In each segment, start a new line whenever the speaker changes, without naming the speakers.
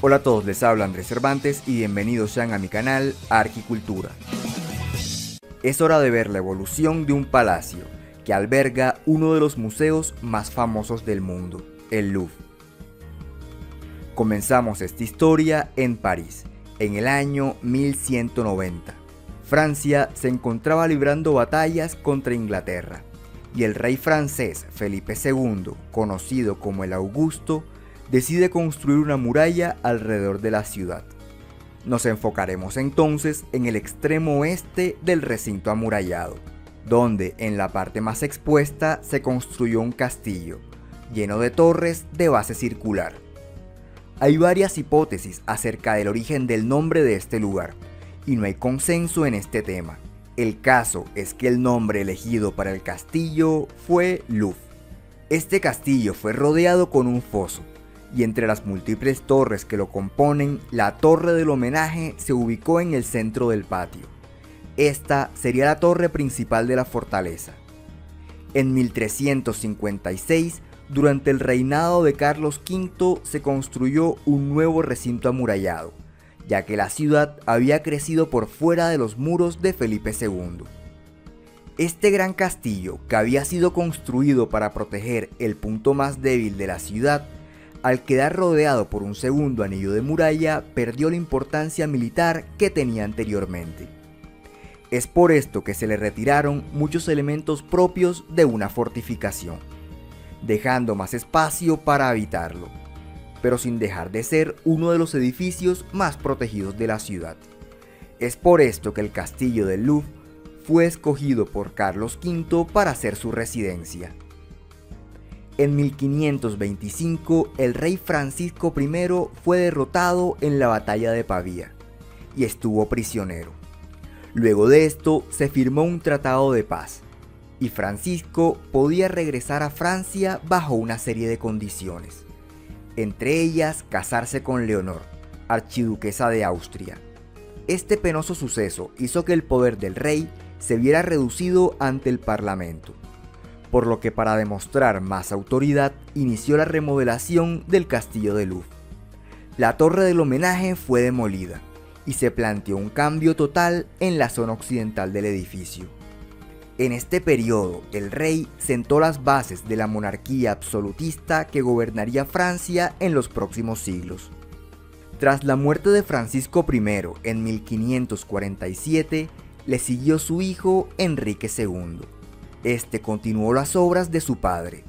Hola a todos, les habla Andrés Cervantes y bienvenidos sean a mi canal Arquicultura. Es hora de ver la evolución de un palacio que alberga uno de los museos más famosos del mundo, el Louvre. Comenzamos esta historia en París, en el año 1190. Francia se encontraba librando batallas contra Inglaterra y el rey francés Felipe II, conocido como el Augusto, decide construir una muralla alrededor de la ciudad. Nos enfocaremos entonces en el extremo oeste del recinto amurallado, donde en la parte más expuesta se construyó un castillo, lleno de torres de base circular. Hay varias hipótesis acerca del origen del nombre de este lugar, y no hay consenso en este tema. El caso es que el nombre elegido para el castillo fue Louvre. Este castillo fue rodeado con un foso, y entre las múltiples torres que lo componen, la torre del homenaje se ubicó en el centro del patio. Esta sería la torre principal de la fortaleza. En 1356, durante el reinado de Carlos V, se construyó un nuevo recinto amurallado, ya que la ciudad había crecido por fuera de los muros de Felipe II. Este gran castillo, que había sido construido para proteger el punto más débil de la ciudad, al quedar rodeado por un segundo anillo de muralla, perdió la importancia militar que tenía anteriormente. Es por esto que se le retiraron muchos elementos propios de una fortificación, dejando más espacio para habitarlo, pero sin dejar de ser uno de los edificios más protegidos de la ciudad. Es por esto que el castillo del Louvre fue escogido por Carlos V para ser su residencia. En 1525, el rey Francisco I fue derrotado en la batalla de Pavía y estuvo prisionero. Luego de esto, se firmó un tratado de paz, y Francisco podía regresar a Francia bajo una serie de condiciones, entre ellas casarse con Leonor, archiduquesa de Austria. Este penoso suceso hizo que el poder del rey se viera reducido ante el parlamento, por lo que para demostrar más autoridad inició la remodelación del castillo de Louvre. La torre del homenaje fue demolida y se planteó un cambio total en la zona occidental del edificio. En este periodo, el rey sentó las bases de la monarquía absolutista que gobernaría Francia en los próximos siglos. Tras la muerte de Francisco I en 1547, le siguió su hijo Enrique II. Este continuó las obras de su padre,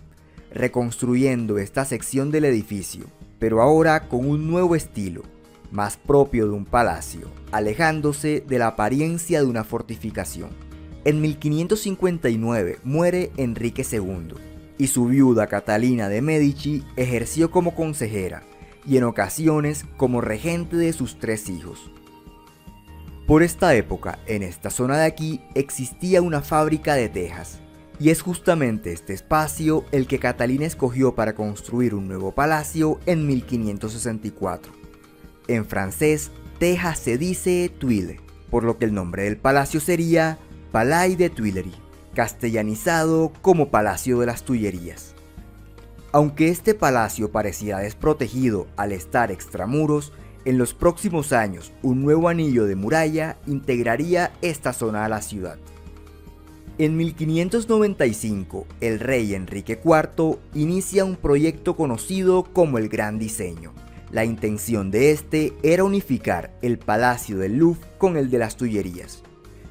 reconstruyendo esta sección del edificio, pero ahora con un nuevo estilo, más propio de un palacio, alejándose de la apariencia de una fortificación. En 1559 muere Enrique II, y su viuda Catalina de Medici ejerció como consejera y en ocasiones como regente de sus 3 hijos. Por esta época, en esta zona de aquí, existía una fábrica de tejas, y es justamente este espacio el que Catalina escogió para construir un nuevo palacio en 1564. En francés, teja se dice tuile, por lo que el nombre del palacio sería Palais des Tuileries, castellanizado como Palacio de las Tullerías. Aunque este palacio parecía desprotegido al estar extramuros, en los próximos años un nuevo anillo de muralla integraría esta zona a la ciudad. En 1595, el rey Enrique IV inicia un proyecto conocido como el Gran Diseño. La intención de este era unificar el Palacio del Louvre con el de las Tullerías.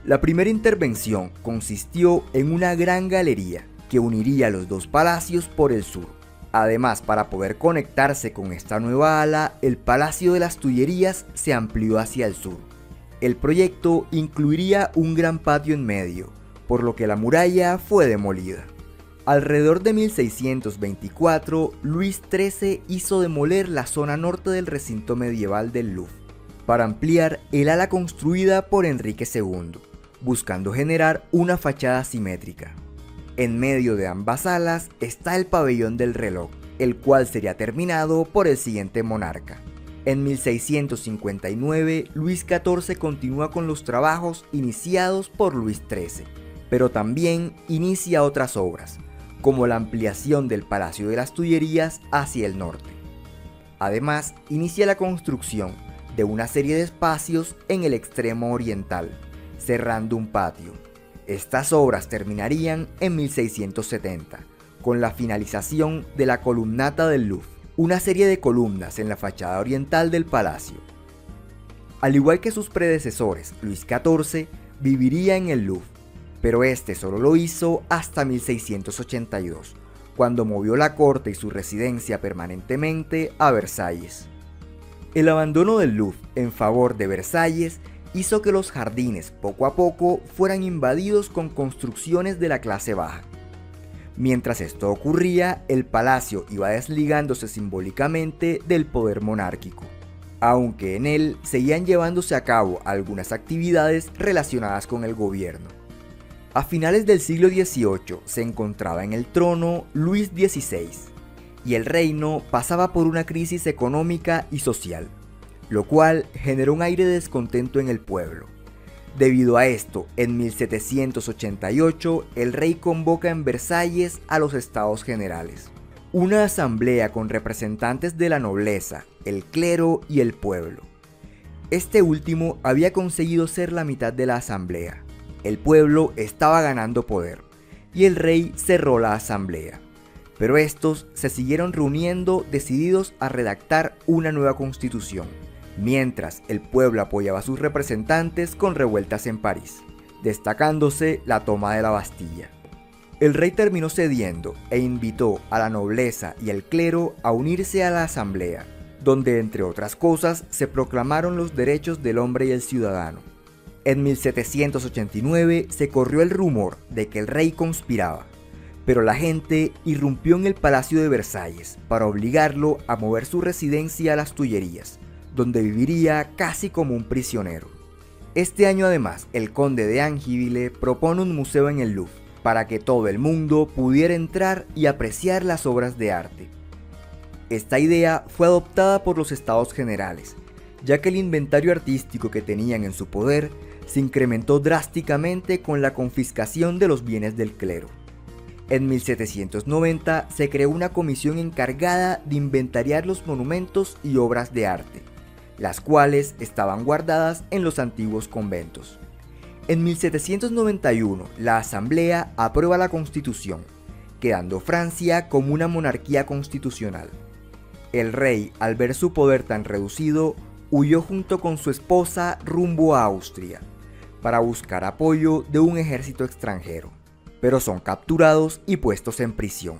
La primera intervención consistió en una gran galería que uniría los dos palacios por el sur. Además, para poder conectarse con esta nueva ala, el Palacio de las Tullerías se amplió hacia el sur. El proyecto incluiría un gran patio en medio, por lo que la muralla fue demolida. Alrededor de 1624, Luis XIII hizo demoler la zona norte del recinto medieval del Louvre, para ampliar el ala construida por Enrique II, buscando generar una fachada simétrica. En medio de ambas alas está el pabellón del reloj, el cual sería terminado por el siguiente monarca. En 1659, Luis XIV continúa con los trabajos iniciados por Luis XIII, pero también inicia otras obras, como la ampliación del Palacio de las Tullerías hacia el norte. Además, inicia la construcción de una serie de espacios en el extremo oriental, cerrando un patio. Estas obras terminarían en 1670, con la finalización de la columnata del Louvre, una serie de columnas en la fachada oriental del palacio. Al igual que sus predecesores, Luis XIV viviría en el Louvre, pero este solo lo hizo hasta 1682, cuando movió la corte y su residencia permanentemente a Versalles. El abandono del Louvre en favor de Versalles hizo que los jardines poco a poco fueran invadidos con construcciones de la clase baja. Mientras esto ocurría, el palacio iba desligándose simbólicamente del poder monárquico, aunque en él seguían llevándose a cabo algunas actividades relacionadas con el gobierno. A finales del siglo XVIII se encontraba en el trono Luis XVI, y el reino pasaba por una crisis económica y social, lo cual generó un aire de descontento en el pueblo. Debido a esto, en 1788 el rey convoca en Versalles a los Estados Generales, una asamblea con representantes de la nobleza, el clero y el pueblo. Este último había conseguido ser la mitad de la asamblea. El pueblo estaba ganando poder y el rey cerró la asamblea, pero estos se siguieron reuniendo decididos a redactar una nueva constitución, mientras el pueblo apoyaba a sus representantes con revueltas en París, destacándose la toma de la Bastilla. El rey terminó cediendo e invitó a la nobleza y al clero a unirse a la asamblea, donde entre otras cosas se proclamaron los derechos del hombre y el ciudadano. En 1789 se corrió el rumor de que el rey conspiraba, pero la gente irrumpió en el Palacio de Versalles para obligarlo a mover su residencia a las Tullerías, donde viviría casi como un prisionero. Este año además, el conde de Angiville propone un museo en el Louvre para que todo el mundo pudiera entrar y apreciar las obras de arte. Esta idea fue adoptada por los Estados Generales, ya que el inventario artístico que tenían en su poder se incrementó drásticamente con la confiscación de los bienes del clero. En 1790 se creó una comisión encargada de inventariar los monumentos y obras de arte, las cuales estaban guardadas en los antiguos conventos. En 1791 la Asamblea aprueba la Constitución, quedando Francia como una monarquía constitucional. El rey, al ver su poder tan reducido, huyó junto con su esposa rumbo a Austria, para buscar apoyo de un ejército extranjero, pero son capturados y puestos en prisión.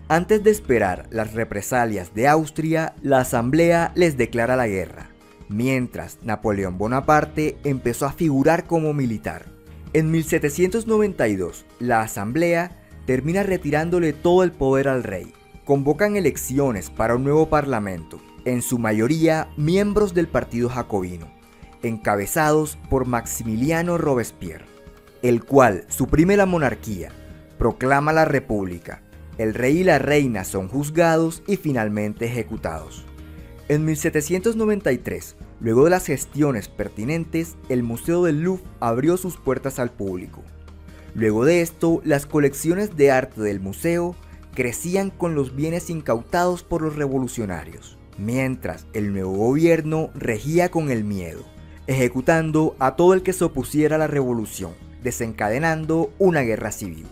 Antes de esperar las represalias de Austria, la Asamblea les declara la guerra, mientras Napoleón Bonaparte empezó a figurar como militar. En 1792, la Asamblea termina retirándole todo el poder al rey. Convocan elecciones para un nuevo parlamento, en su mayoría miembros del Partido Jacobino, encabezados por Maximiliano Robespierre, el cual suprime la monarquía, proclama la república, el rey y la reina son juzgados y finalmente ejecutados. En 1793, luego de las gestiones pertinentes, el Museo del Louvre abrió sus puertas al público. Luego de esto, las colecciones de arte del museo crecían con los bienes incautados por los revolucionarios, mientras el nuevo gobierno regía con el miedo, ejecutando a todo el que se opusiera a la revolución, desencadenando una guerra civil.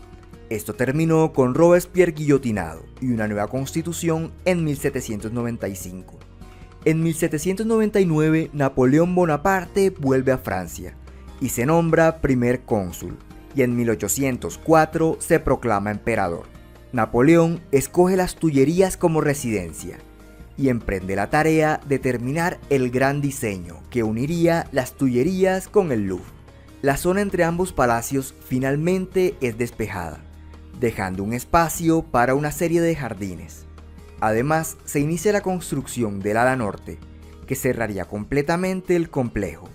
Esto terminó con Robespierre guillotinado y una nueva constitución en 1795. En 1799, Napoleón Bonaparte vuelve a Francia y se nombra primer cónsul, y en 1804 se proclama emperador. Napoleón escoge las Tullerías como residencia y emprende la tarea de terminar el gran diseño que uniría las Tullerías con el Louvre. La zona entre ambos palacios finalmente es despejada, dejando un espacio para una serie de jardines. Además, se inicia la construcción del ala norte, que cerraría completamente el complejo.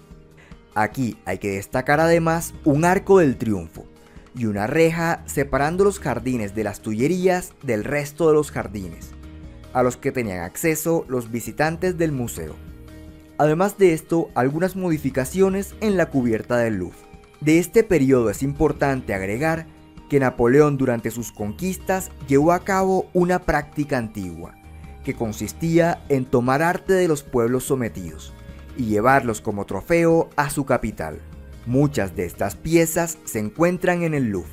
Aquí hay que destacar además un arco del triunfo y una reja separando los jardines de las Tullerías del resto de los jardines, a los que tenían acceso los visitantes del museo. Además de esto, algunas modificaciones en la cubierta del Louvre. De este periodo es importante agregar que Napoleón durante sus conquistas llevó a cabo una práctica antigua, que consistía en tomar arte de los pueblos sometidos y llevarlos como trofeo a su capital. Muchas de estas piezas se encuentran en el Louvre.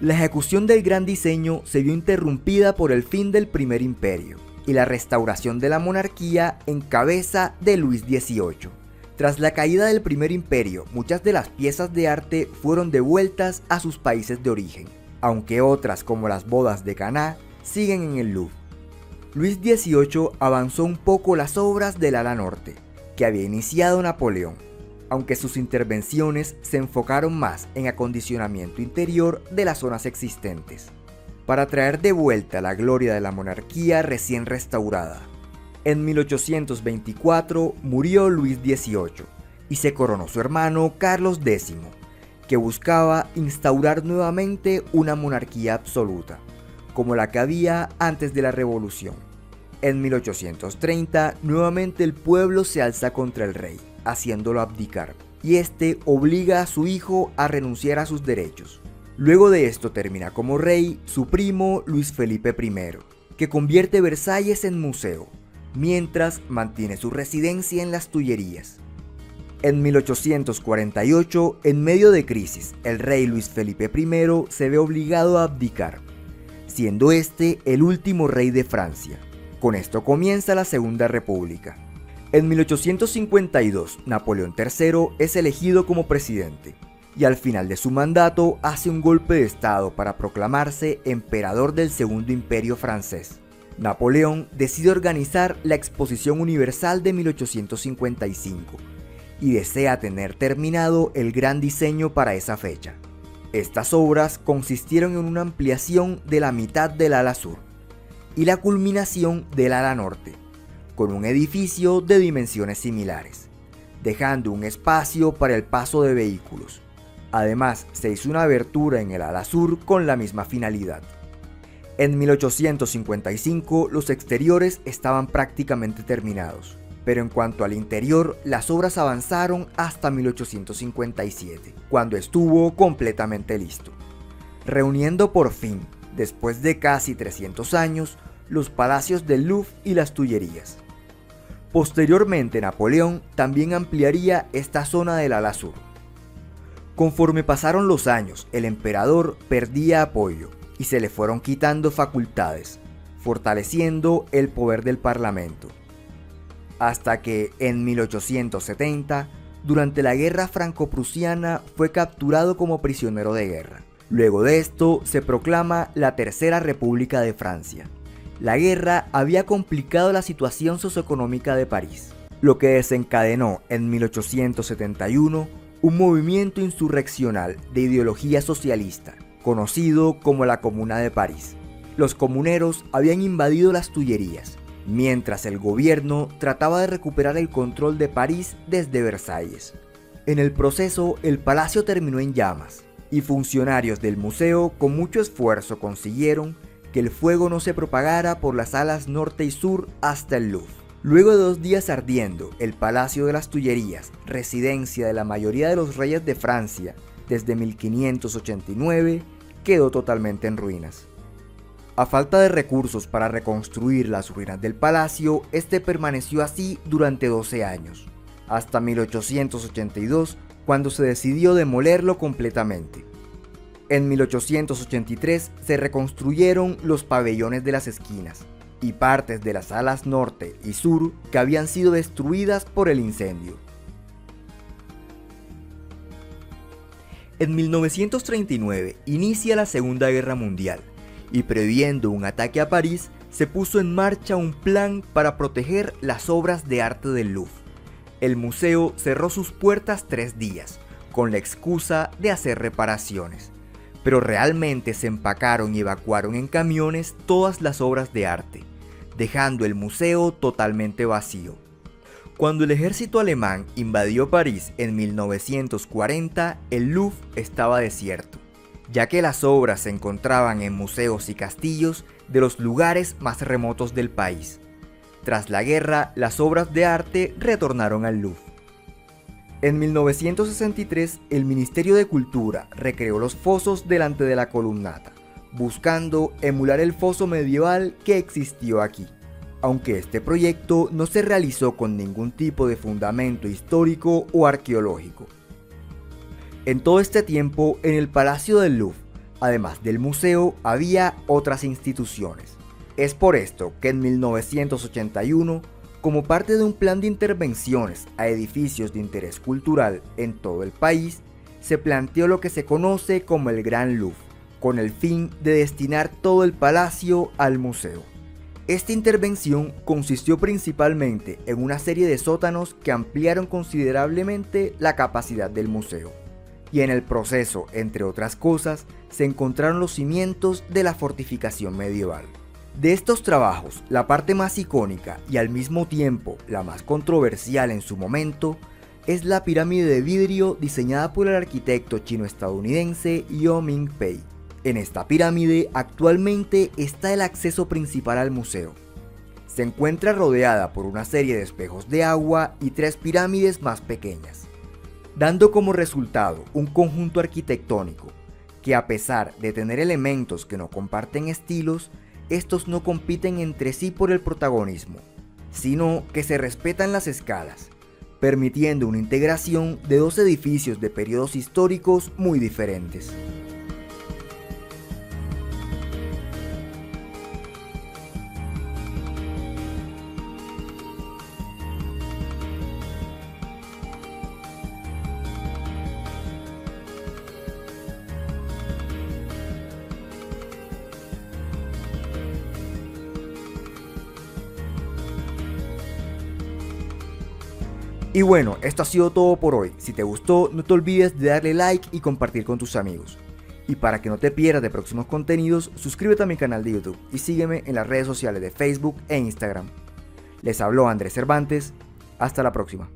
La ejecución del gran diseño se vio interrumpida por el fin del Primer Imperio y la restauración de la monarquía en cabeza de Luis XVIII. Tras la caída del Primer Imperio, muchas de las piezas de arte fueron devueltas a sus países de origen, aunque otras, como las bodas de Caná, siguen en el Louvre. Luis XVIII avanzó un poco las obras del ala norte, que había iniciado Napoleón, aunque sus intervenciones se enfocaron más en acondicionamiento interior de las zonas existentes, para traer de vuelta la gloria de la monarquía recién restaurada. En 1824 murió Luis XVIII y se coronó su hermano Carlos X, que buscaba instaurar nuevamente una monarquía absoluta, como la que había antes de la Revolución. En 1830, nuevamente el pueblo se alza contra el rey, haciéndolo abdicar, y este obliga a su hijo a renunciar a sus derechos. Luego de esto termina como rey su primo Luis Felipe I, que convierte Versalles en museo, mientras mantiene su residencia en las Tullerías. En 1848, en medio de crisis, el rey Luis Felipe I se ve obligado a abdicar, siendo este el último rey de Francia. Con esto comienza la Segunda República. En 1852, Napoleón III es elegido como presidente, y al final de su mandato hace un golpe de estado para proclamarse emperador del Segundo Imperio francés. Napoleón decide organizar la Exposición Universal de 1855 y desea tener terminado el gran diseño para esa fecha. Estas obras consistieron en una ampliación de la mitad del ala sur y la culminación del ala norte, con un edificio de dimensiones similares, dejando un espacio para el paso de vehículos. Además, se hizo una abertura en el ala sur con la misma finalidad. En 1855 los exteriores estaban prácticamente terminados, pero en cuanto al interior, las obras avanzaron hasta 1857, cuando estuvo completamente listo, reuniendo por fin, después de casi 300 años, los palacios del Louvre y las Tullerías. Posteriormente, Napoleón también ampliaría esta zona del ala sur. Conforme pasaron los años, el emperador perdía apoyo y se le fueron quitando facultades, fortaleciendo el poder del parlamento. Hasta que, en 1870, durante la guerra franco-prusiana, fue capturado como prisionero de guerra. Luego de esto, se proclama la Tercera República de Francia. La guerra había complicado la situación socioeconómica de París, lo que desencadenó en 1871 un movimiento insurreccional de ideología socialista, conocido como la Comuna de París. Los comuneros habían invadido las Tullerías, mientras el gobierno trataba de recuperar el control de París desde Versalles. En el proceso, el palacio terminó en llamas, y funcionarios del museo con mucho esfuerzo consiguieron que el fuego no se propagara por las alas norte y sur hasta el Louvre. Luego de 2 días ardiendo, el Palacio de las Tullerías, residencia de la mayoría de los reyes de Francia desde 1589, quedó totalmente en ruinas. A falta de recursos para reconstruir las ruinas del palacio, este permaneció así durante 12 años, hasta 1882, cuando se decidió demolerlo completamente. En 1883 se reconstruyeron los pabellones de las esquinas y partes de las alas norte y sur que habían sido destruidas por el incendio. En 1939 inicia la Segunda Guerra Mundial y, previendo un ataque a París, se puso en marcha un plan para proteger las obras de arte del Louvre. El museo cerró sus puertas 3 días, con la excusa de hacer reparaciones, pero realmente se empacaron y evacuaron en camiones todas las obras de arte, dejando el museo totalmente vacío. Cuando el ejército alemán invadió París en 1940, el Louvre estaba desierto, ya que las obras se encontraban en museos y castillos de los lugares más remotos del país. Tras la guerra, las obras de arte retornaron al Louvre. En 1963, el Ministerio de Cultura recreó los fosos delante de la columnata, buscando emular el foso medieval que existió aquí. aunque este proyecto no se realizó con ningún tipo de fundamento histórico o arqueológico. En todo este tiempo, en el Palacio del Louvre, además del museo, había otras instituciones. Es por esto que en 1981, como parte de un plan de intervenciones a edificios de interés cultural en todo el país, se planteó lo que se conoce como el Gran Louvre, con el fin de destinar todo el palacio al museo. Esta intervención consistió principalmente en una serie de sótanos que ampliaron considerablemente la capacidad del museo. Y en el proceso, entre otras cosas, se encontraron los cimientos de la fortificación medieval. De estos trabajos, la parte más icónica y al mismo tiempo la más controversial en su momento es la pirámide de vidrio diseñada por el arquitecto chino-estadounidense Yao Ming-pei. En esta pirámide actualmente está el acceso principal al museo. Se encuentra rodeada por una serie de espejos de agua y 3 pirámides más pequeñas, dando como resultado un conjunto arquitectónico que, a pesar de tener elementos que no comparten estilos, estos no compiten entre sí por el protagonismo, sino que se respetan las escalas, permitiendo una integración de 2 edificios de periodos históricos muy diferentes. Y bueno, esto ha sido todo por hoy. Si te gustó, no te olvides de darle like y compartir con tus amigos. Y para que no te pierdas de próximos contenidos, suscríbete a mi canal de YouTube y sígueme en las redes sociales de Facebook e Instagram. Les habló Andrés Cervantes. Hasta la próxima.